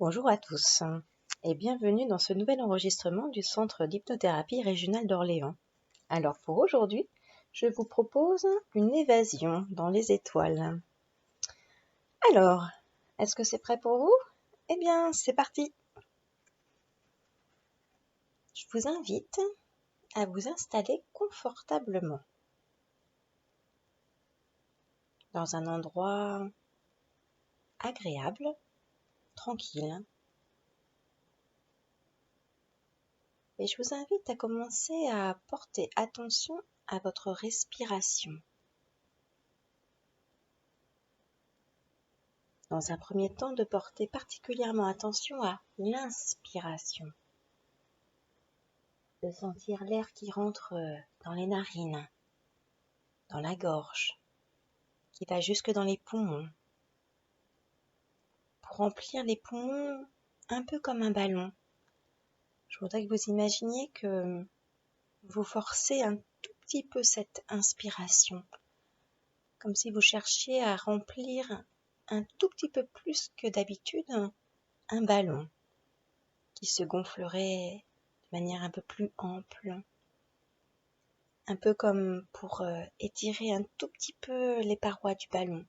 Bonjour à tous et bienvenue dans ce nouvel enregistrement du Centre d'hypnothérapie régional d'Orléans. Alors pour aujourd'hui, je vous propose une évasion dans les étoiles. Alors, est-ce que c'est prêt pour vous? Eh bien, c'est parti! Je vous invite à vous installer confortablement dans un endroit agréable, tranquille. Et je vous invite à commencer à porter attention à votre respiration. Dans un premier temps, de porter particulièrement attention à l'inspiration. De sentir l'air qui rentre dans les narines, dans la gorge, qui va jusque dans les poumons. Pour remplir les poumons un peu comme un ballon, je voudrais que vous imaginiez que vous forcez un tout petit peu cette inspiration, comme si vous cherchiez à remplir un tout petit peu plus que d'habitude un ballon qui se gonflerait de manière un peu plus ample. Un peu comme pour étirer un tout petit peu les parois du ballon,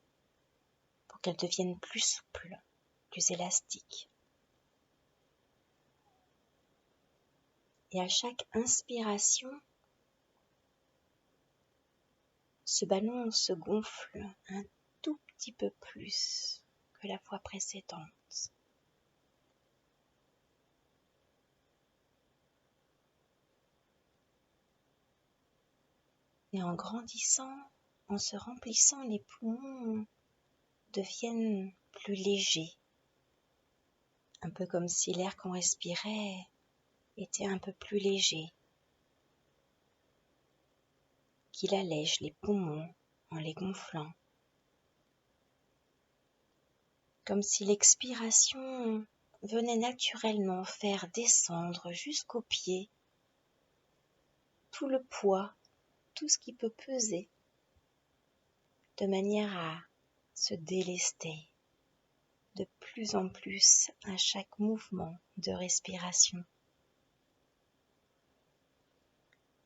pour qu'elles deviennent plus souples, plus élastiques. Et à chaque inspiration, ce ballon se gonfle un tout petit peu plus que la fois précédente. Et en grandissant, en se remplissant, les poumons deviennent plus légers. Un peu comme si l'air qu'on respirait était un peu plus léger, qu'il allège les poumons en les gonflant. Comme si l'expiration venait naturellement faire descendre jusqu'aux pieds tout le poids, tout ce qui peut peser, de manière à se délester de plus en plus à chaque mouvement de respiration.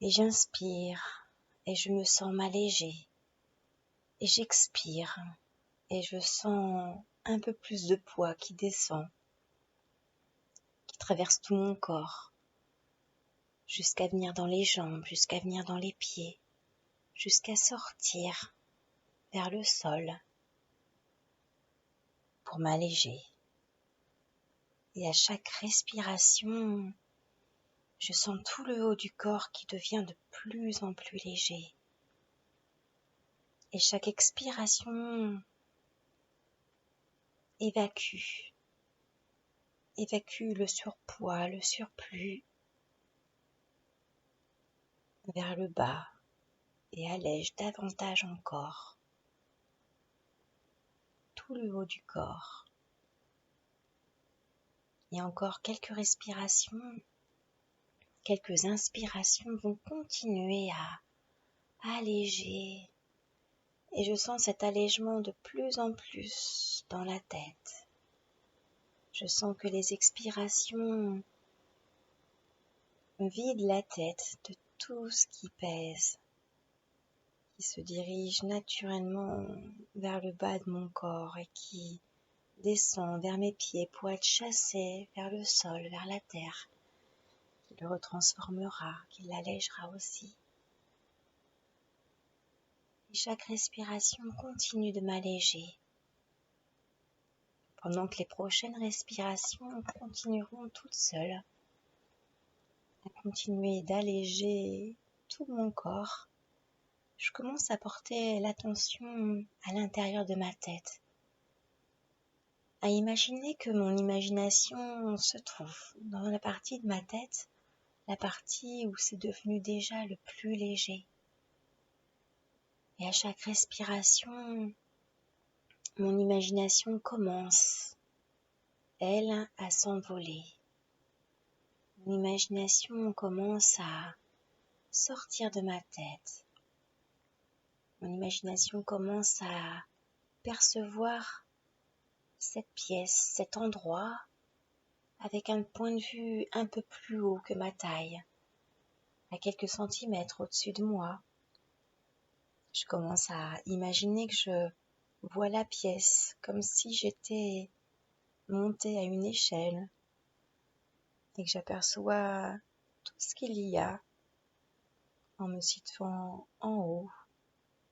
Et j'inspire et je me sens m'alléger. Et j'expire et je sens un peu plus de poids qui descend, qui traverse tout mon corps, jusqu'à venir dans les jambes, jusqu'à venir dans les pieds, jusqu'à sortir vers le sol pour m'alléger. Et à chaque respiration, je sens tout le haut du corps qui devient de plus en plus léger. Et chaque expiration évacue le surpoids, le surplus vers le bas et allège davantage encore tout le haut du corps. Et encore quelques respirations, quelques inspirations vont continuer à alléger. Et je sens cet allègement de plus en plus dans la tête. Je sens que les expirations vident la tête de tout ce qui pèse, qui se dirige naturellement vers le bas de mon corps et qui descend vers mes pieds pour être chassé vers le sol, vers la terre, qui le retransformera, qui l'allègera aussi. Et chaque respiration continue de m'alléger, pendant que les prochaines respirations continueront toutes seules, à continuer d'alléger tout mon corps. Je commence à porter l'attention à l'intérieur de ma tête, à imaginer que mon imagination se trouve dans la partie de ma tête, la partie où c'est devenu déjà le plus léger. Et à chaque respiration, mon imagination commence, elle, à s'envoler. Mon imagination commence à sortir de ma tête. Mon imagination commence à percevoir cette pièce, cet endroit avec un point de vue un peu plus haut que ma taille, à quelques centimètres au-dessus de moi. Je commence à imaginer que je vois la pièce comme si j'étais montée à une échelle et que j'aperçois tout ce qu'il y a en me situant en haut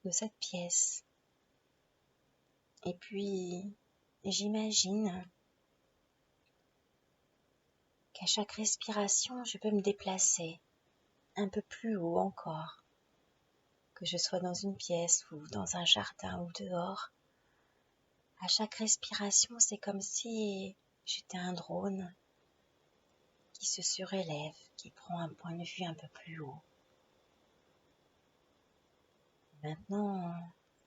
de cette pièce. Et puis, j'imagine qu'à chaque respiration, je peux me déplacer un peu plus haut encore, que je sois dans une pièce ou dans un jardin ou dehors. À chaque respiration, c'est comme si j'étais un drone qui se surélève, qui prend un point de vue un peu plus haut. Maintenant,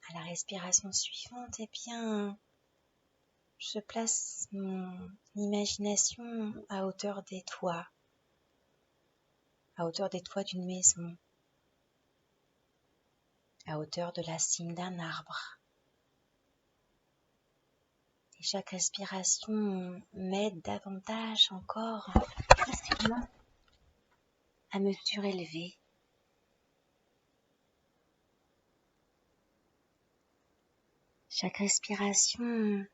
à la respiration suivante, eh bien, je place mon imagination à hauteur des toits d'une maison, à hauteur de la cime d'un arbre. Et chaque respiration m'aide davantage encore facilement à me surélever. Chaque respiration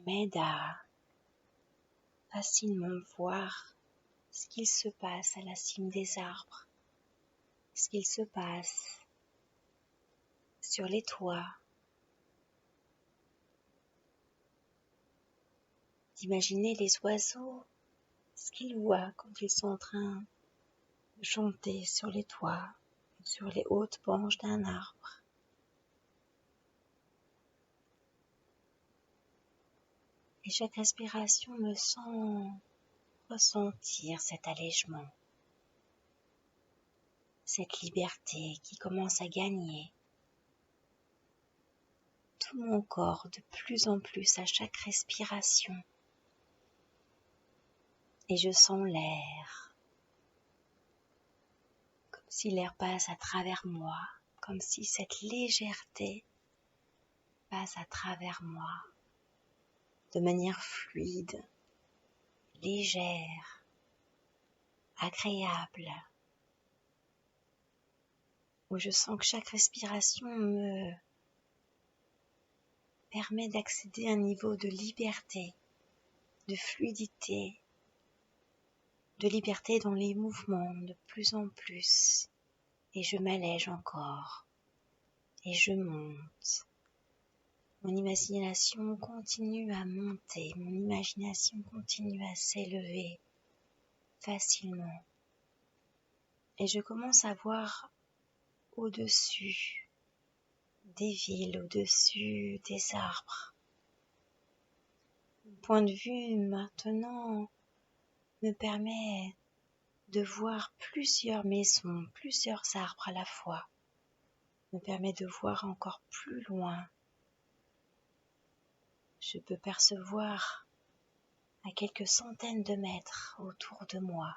m'aide à facilement voir ce qu'il se passe à la cime des arbres, ce qu'il se passe sur les toits, d'imaginer les oiseaux, ce qu'ils voient quand ils sont en train de chanter sur les toits, sur les hautes branches d'un arbre. Et chaque respiration me sent ressentir cet allègement, cette liberté qui commence à gagner tout mon corps de plus en plus à chaque respiration. Et je sens l'air, comme si l'air passe à travers moi, comme si cette légèreté passe à travers moi, de manière fluide, légère, agréable, où je sens que chaque respiration me permet d'accéder à un niveau de liberté, de fluidité, de liberté dans les mouvements de plus en plus. Et je m'allège encore, et je monte. Mon imagination continue à monter, mon imagination continue à s'élever facilement. Et je commence à voir au-dessus des villes, au-dessus des arbres. Mon point de vue maintenant me permet de voir plusieurs maisons, plusieurs arbres à la fois, me permet de voir encore plus loin. Je peux percevoir à quelques centaines de mètres autour de moi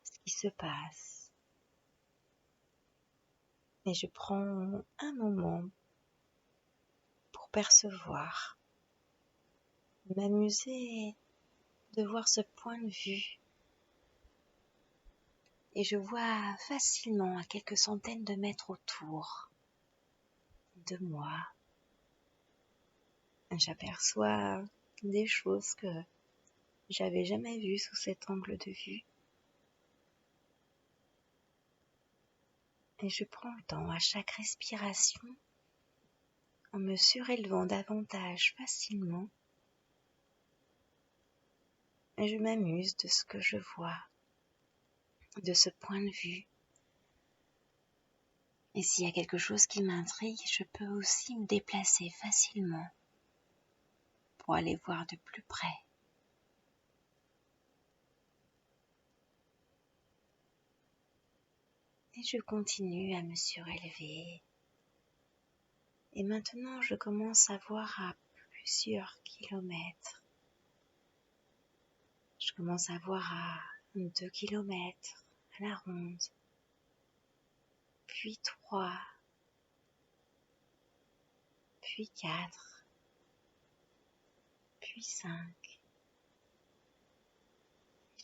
ce qui se passe. Et je prends un moment pour percevoir, m'amuser de voir ce point de vue. Et je vois facilement à quelques centaines de mètres autour de moi. J'aperçois des choses que j'avais jamais vues sous cet angle de vue. Et je prends le temps à chaque respiration, en me surélevant davantage facilement, et je m'amuse de ce que je vois, de ce point de vue. Et s'il y a quelque chose qui m'intrigue, je peux aussi me déplacer facilement pour aller voir de plus près. Et je continue à me surélever. Et maintenant, je commence à voir à plusieurs kilomètres. Je commence à voir à 2 kilomètres à la ronde, puis 3, puis 4, puis 5.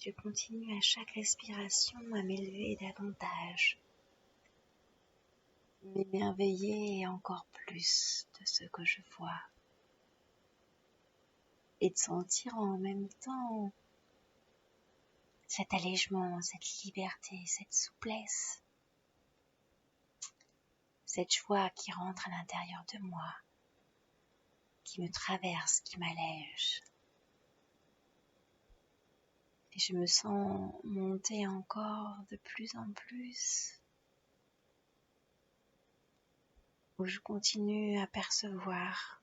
Je continue à chaque respiration à m'élever davantage, m'émerveiller encore plus de ce que je vois et de sentir en même temps cet allègement, cette liberté, cette souplesse, cette joie qui rentre à l'intérieur de moi, qui me traverse, qui m'allège. Et je me sens monter encore de plus en plus, où je continue à percevoir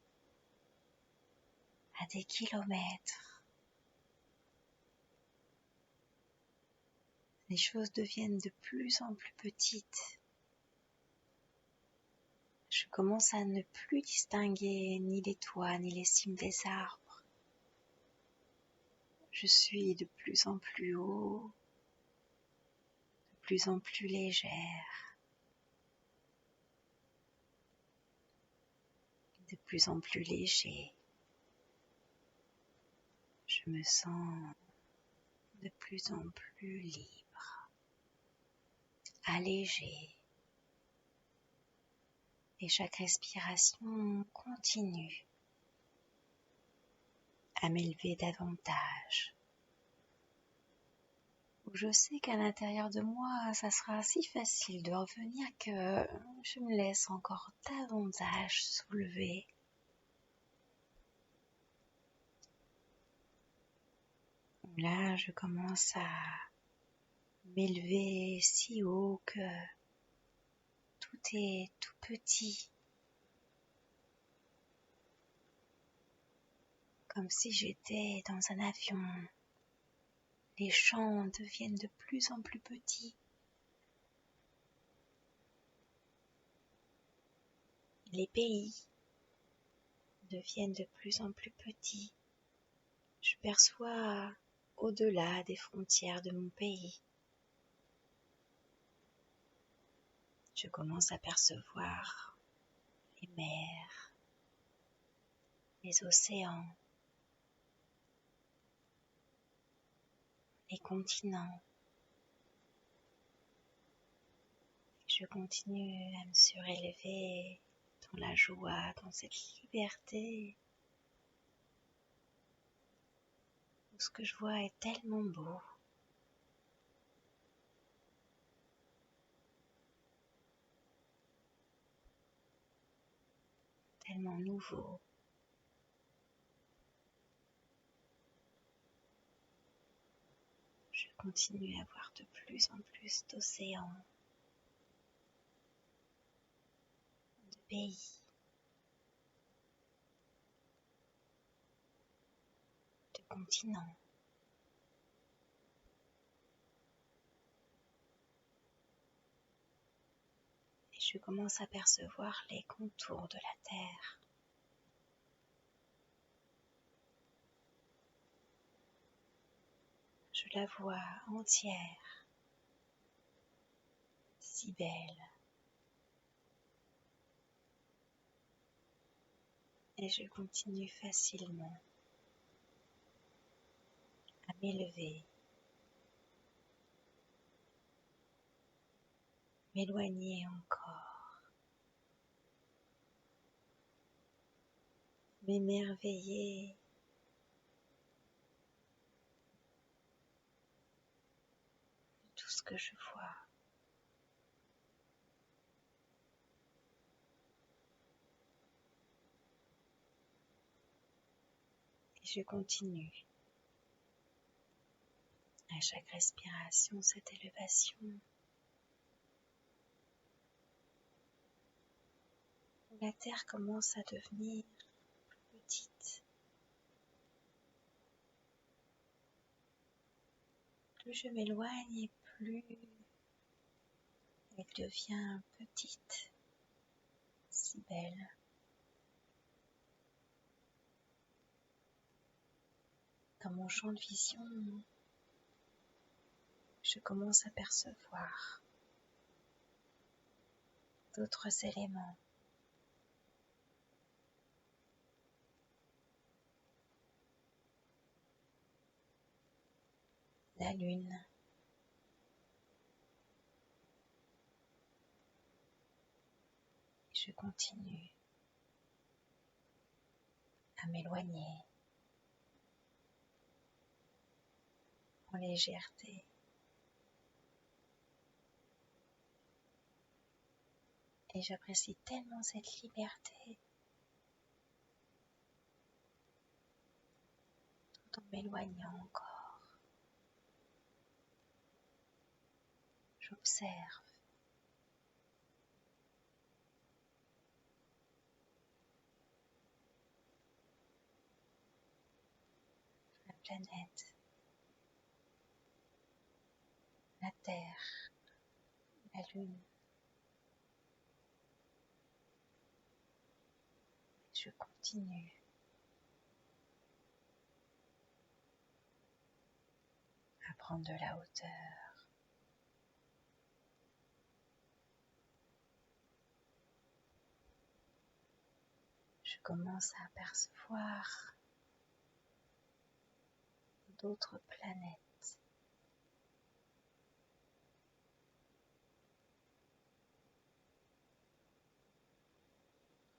à des kilomètres. Les choses deviennent de plus en plus petites. Je commence à ne plus distinguer ni les toits ni les cimes des arbres. Je suis de plus en plus haut, de plus en plus légère, de plus en plus léger. Je me sens de plus en plus libre, allégé. Et chaque respiration continue à m'élever davantage. Je sais qu'à l'intérieur de moi, ça sera si facile de revenir que je me laisse encore davantage soulever. Là, je commence à m'élever si haut que tout est tout petit, comme si j'étais dans un avion. Les champs deviennent de plus en plus petits. Les pays deviennent de plus en plus petits. Je perçois au-delà des frontières de mon pays. Je commence à percevoir les mers, les océans, les continents. Je continue à me surélever dans la joie, dans cette liberté. Tout ce que je vois est tellement beau. Tellement nouveau. Je continue à voir de plus en plus d'océans, de pays, de continents. Et je commence à percevoir les contours de la Terre. Je la vois entière, si belle. Et je continue facilement à m'élever, m'éloigner encore, m'émerveiller de tout ce que je vois. Et je continue à chaque respiration cette élévation. La terre commence à devenir plus petite. Plus je m'éloigne et plus elle devient petite, si belle. Dans mon champ de vision, je commence à percevoir d'autres éléments. la lune. Je continue à m'éloigner en légèreté. Et j'apprécie tellement cette liberté tout en m'éloignant encore. J'observe la planète, la Terre, la Lune. Je continue à prendre de la hauteur. Je commence à apercevoir d'autres planètes.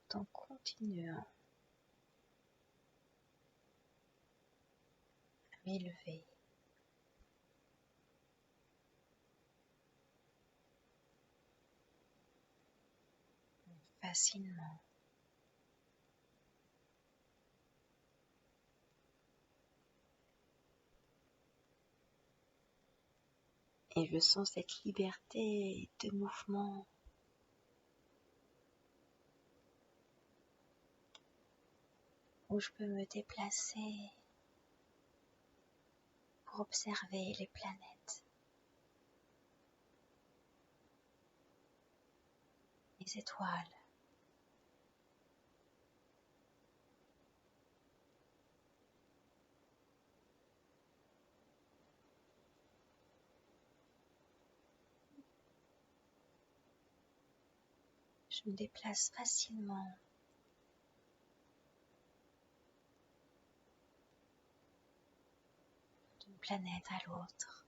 Tout en continuant à m'élever. Facilement. Et je sens cette liberté de mouvement où je peux me déplacer pour observer les planètes, les étoiles. Je me déplace facilement d'une planète à l'autre.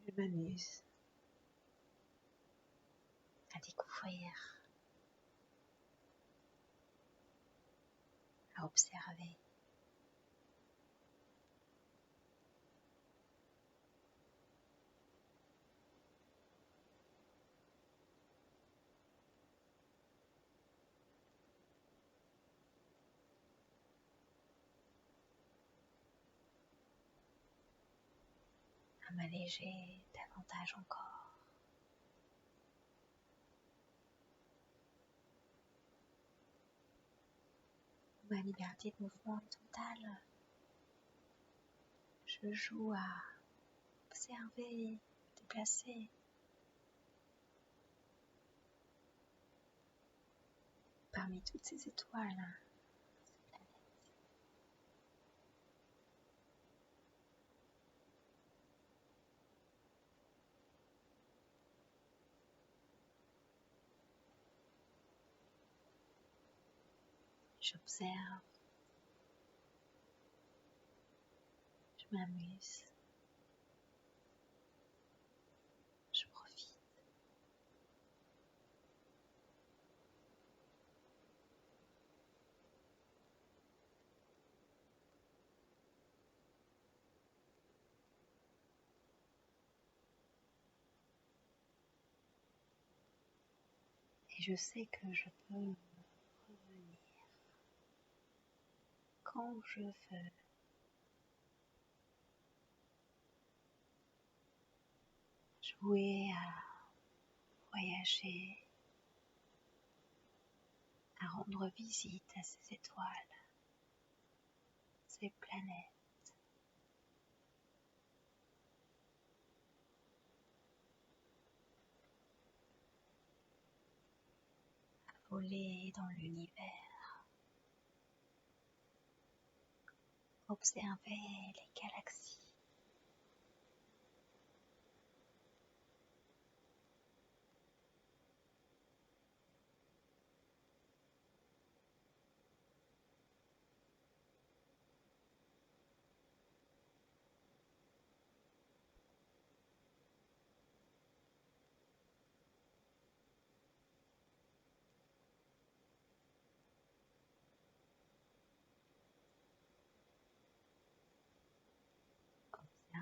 Je m'amuse à découvrir, à observer. À m'alléger davantage encore. Ma liberté de mouvement est totale. Je joue à observer, déplacer parmi toutes ces étoiles. J'observe, je m'amuse, je profite. Et je sais que je peux revenir quand je veux. Jouer à voyager, à rendre visite à ces étoiles, ces planètes. Voler dans l'univers, observer les galaxies.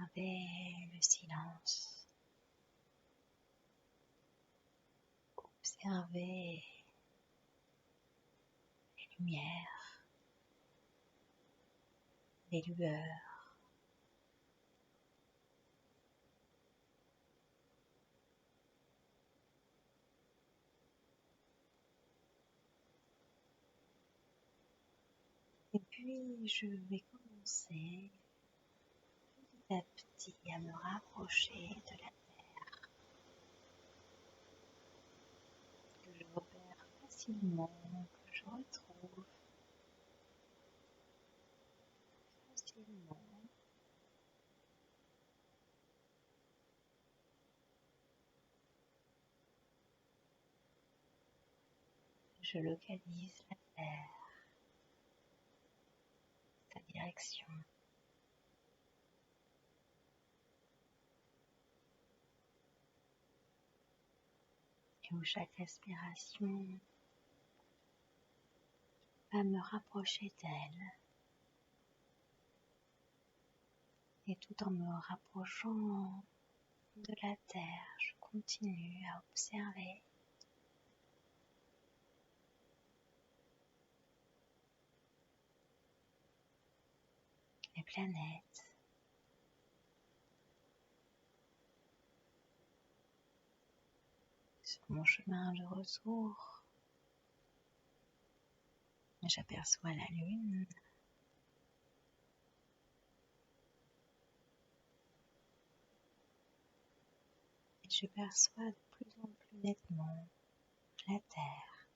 observer le silence, observer les lumières, les lueurs. Et puis je vais commencer petit à petit à me rapprocher de la terre, que je repère facilement, que je retrouve facilement. Je localise la terre, sa direction, et où chaque respiration va me rapprocher d'elle. Et tout en me rapprochant de la terre, je continue à observer les planètes, sur mon chemin de retour. J'aperçois la lune, et je perçois de plus en plus nettement la terre.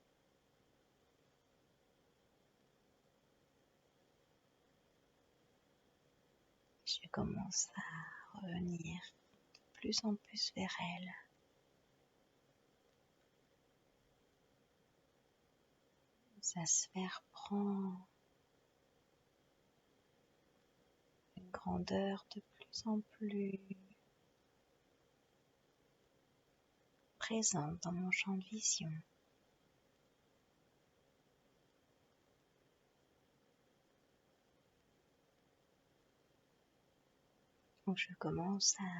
Je commence à revenir de plus en plus vers elle. Sa sphère prend une grandeur de plus en plus présente dans mon champ de vision. Donc je commence à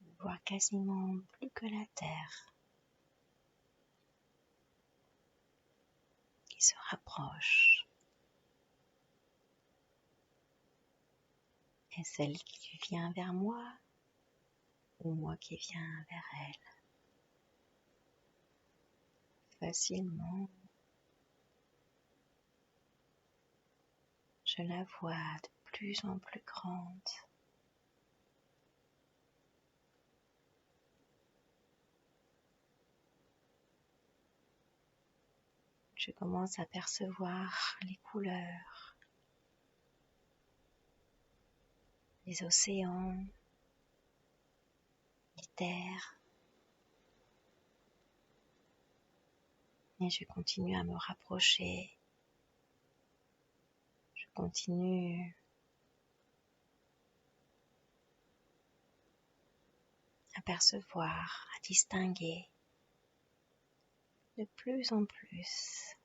ne voir quasiment plus que la terre qui se rapproche, et celle qui vient vers moi ou moi qui viens vers elle. Facilement, je la vois de plus en plus grande. Je commence à percevoir les couleurs, les océans, les terres. Et je continue à me rapprocher. Je continue à percevoir, à distinguer de plus en plus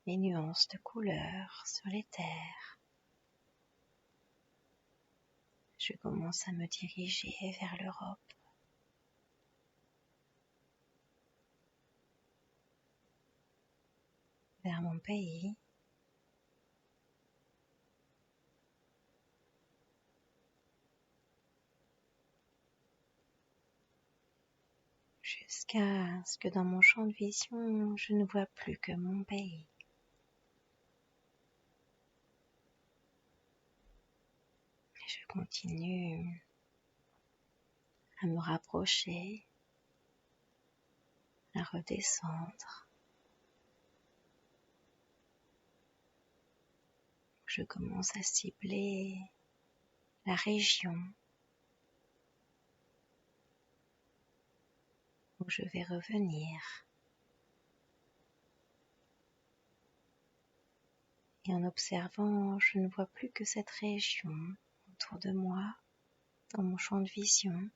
les nuances de couleurs sur les terres. Je commence à me diriger vers l'Europe, vers mon pays, jusqu'à ce que dans mon champ de vision, je ne vois plus que mon pays. Et je continue à me rapprocher, à redescendre. Je commence à cibler la région où je vais revenir. Et en observant, je ne vois plus que cette région autour de moi, dans mon champ de vision.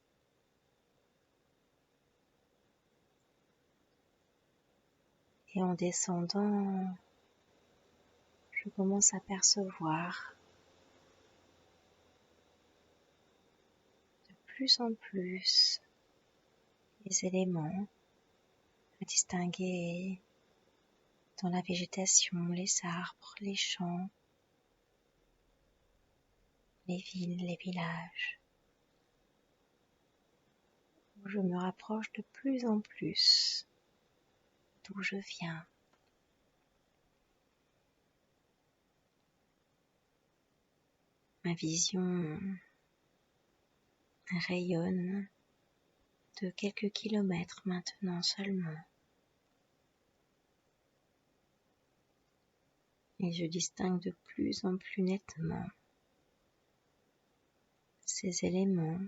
Et en descendant, je commence à percevoir plus en plus les éléments à distinguer dans la végétation, les arbres, les champs, les villes, les villages. Je me rapproche de plus en plus d'où je viens. Ma vision rayonne de quelques kilomètres maintenant seulement. Et je distingue de plus en plus nettement ces éléments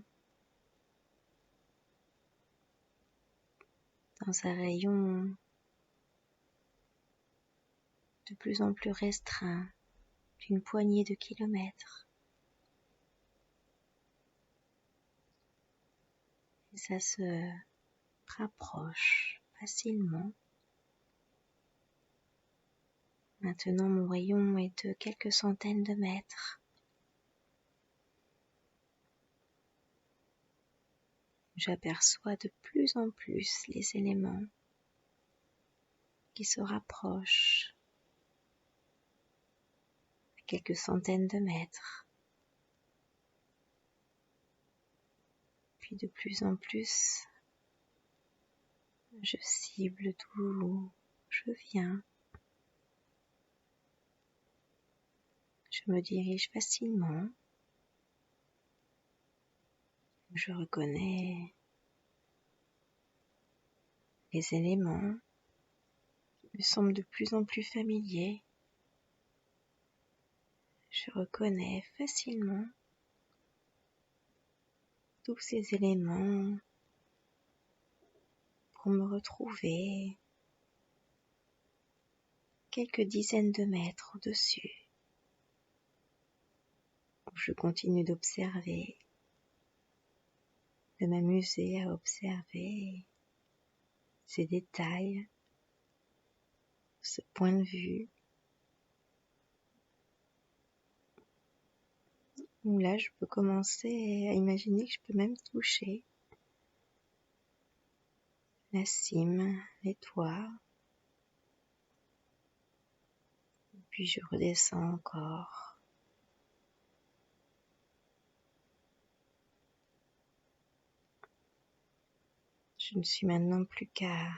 dans un rayon de plus en plus restreint d'une poignée de kilomètres. Et ça se rapproche facilement. Maintenant, mon rayon est de quelques centaines de mètres. J'aperçois de plus en plus les éléments qui se rapprochent à quelques centaines de mètres. Puis de plus en plus, je cible d'où je viens. Je me dirige facilement. Je reconnais les éléments qui me semblent de plus en plus familiers. Je reconnais facilement tous ces éléments pour me retrouver quelques dizaines de mètres au-dessus. Je continue d'observer, de m'amuser à observer ces détails, ce point de vue, où là je peux commencer à imaginer que je peux même toucher la cime, les toits, puis je redescends encore. Je ne suis maintenant plus qu'à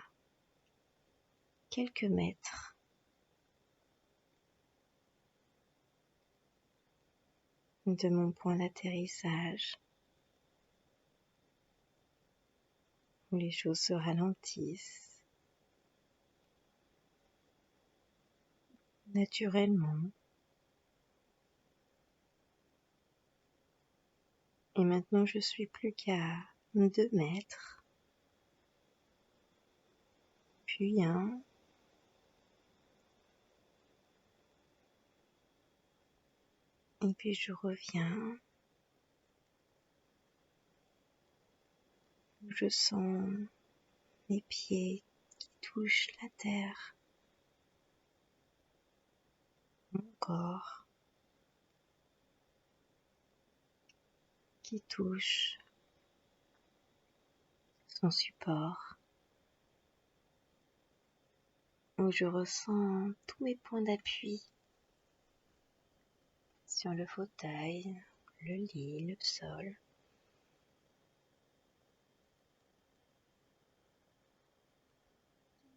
quelques mètres de mon point d'atterrissage, où les choses se ralentissent naturellement. Et maintenant je suis plus qu'à 2 mètres, puis 1, et puis je reviens. Je sens mes pieds qui touchent la terre, mon corps qui touche son support, où je ressens tous mes points d'appui sur le fauteuil, le lit, le sol.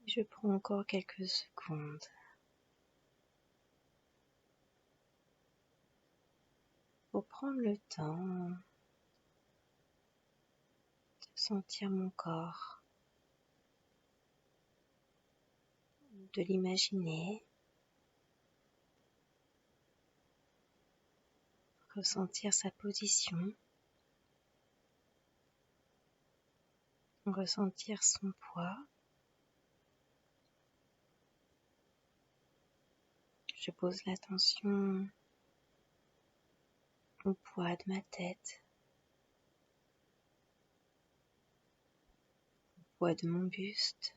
Je prends encore quelques secondes pour prendre le temps de sentir mon corps, de l'imaginer, ressentir sa position, ressentir son poids. Je pose l'attention au poids de ma tête, au poids de mon buste,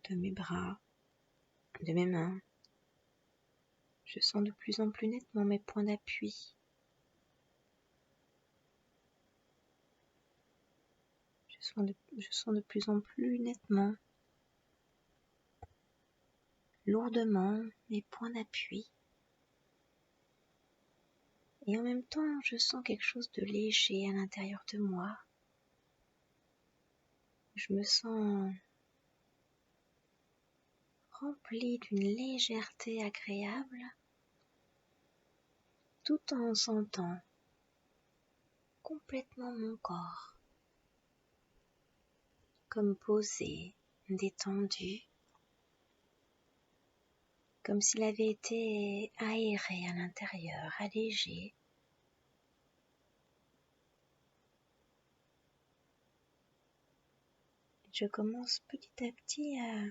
de mes bras, de mes mains. Je sens de plus en plus nettement mes points d'appui. Je sens de plus en plus nettement, lourdement, mes points d'appui. Et en même temps, je sens quelque chose de léger à l'intérieur de moi. Je me sens remplie d'une légèreté agréable, tout en sentant complètement mon corps comme posé, détendu, comme s'il avait été aéré à l'intérieur, allégé. Je commence petit à petit à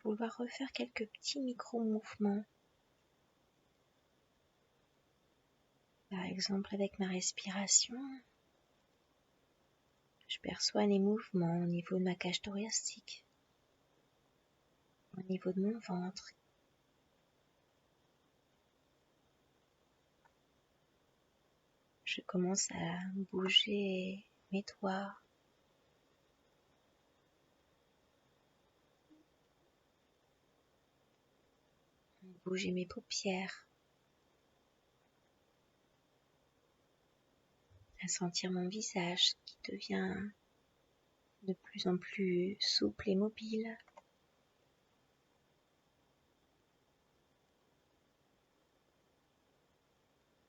vouloir refaire quelques petits micro-mouvements. Par exemple, avec ma respiration, je perçois les mouvements au niveau de ma cage thoracique, au niveau de mon ventre. Je commence à bouger mes doigts, bouger mes paupières, à sentir mon visage qui devient de plus en plus souple et mobile.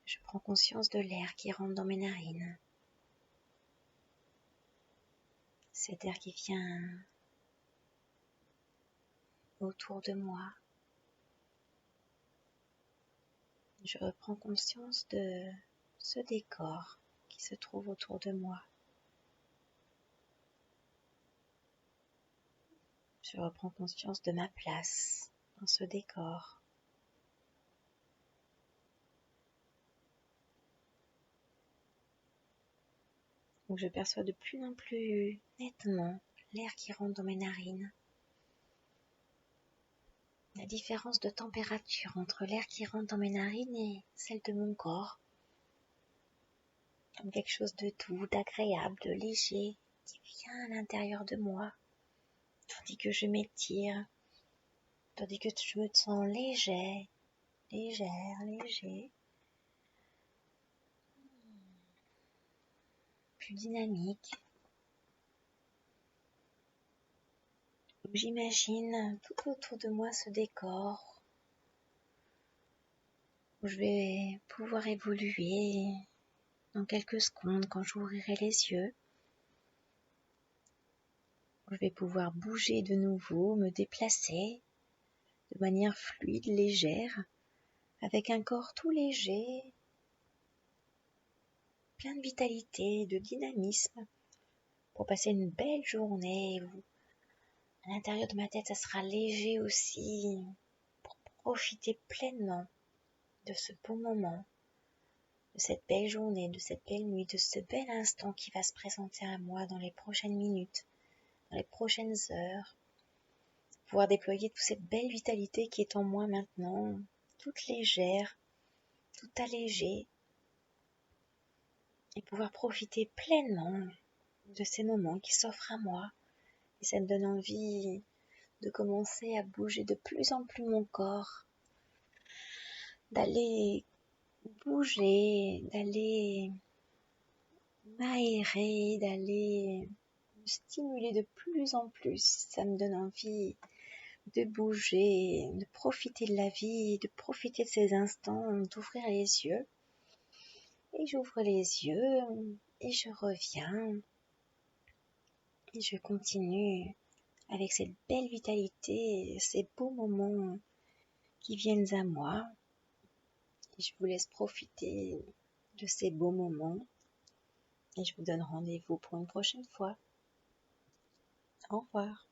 Je prends conscience de l'air qui rentre dans mes narines. Cet air qui vient autour de moi. Je reprends conscience de ce décor qui se trouve autour de moi. Je reprends conscience de ma place dans ce décor. Où je perçois de plus en plus nettement l'air qui rentre dans mes narines. La différence de température entre l'air qui rentre dans mes narines et celle de mon corps. Comme quelque chose de doux, d'agréable, de léger qui vient à l'intérieur de moi. Tandis que je m'étire, tandis que je me sens léger, léger, plus dynamique. J'imagine tout autour de moi ce décor où je vais pouvoir évoluer dans quelques secondes quand j'ouvrirai les yeux. Où je vais pouvoir bouger de nouveau, me déplacer de manière fluide, légère, avec un corps tout léger, plein de vitalité, de dynamisme, pour passer une belle journée où à l'intérieur de ma tête, ça sera léger aussi, pour profiter pleinement de ce beau moment, de cette belle journée, de cette belle nuit, de ce bel instant qui va se présenter à moi dans les prochaines minutes, dans les prochaines heures, pouvoir déployer toute cette belle vitalité qui est en moi maintenant, toute légère, toute allégée, et pouvoir profiter pleinement de ces moments qui s'offrent à moi. Et ça me donne envie de commencer à bouger de plus en plus mon corps, d'aller bouger, d'aller m'aérer, d'aller me stimuler de plus en plus. Ça me donne envie de bouger, de profiter de la vie, de profiter de ces instants, d'ouvrir les yeux. Et j'ouvre les yeux et je reviens et je continue avec cette belle vitalité, ces beaux moments qui viennent à moi. Et je vous laisse profiter de ces beaux moments et je vous donne rendez-vous pour une prochaine fois. Au revoir.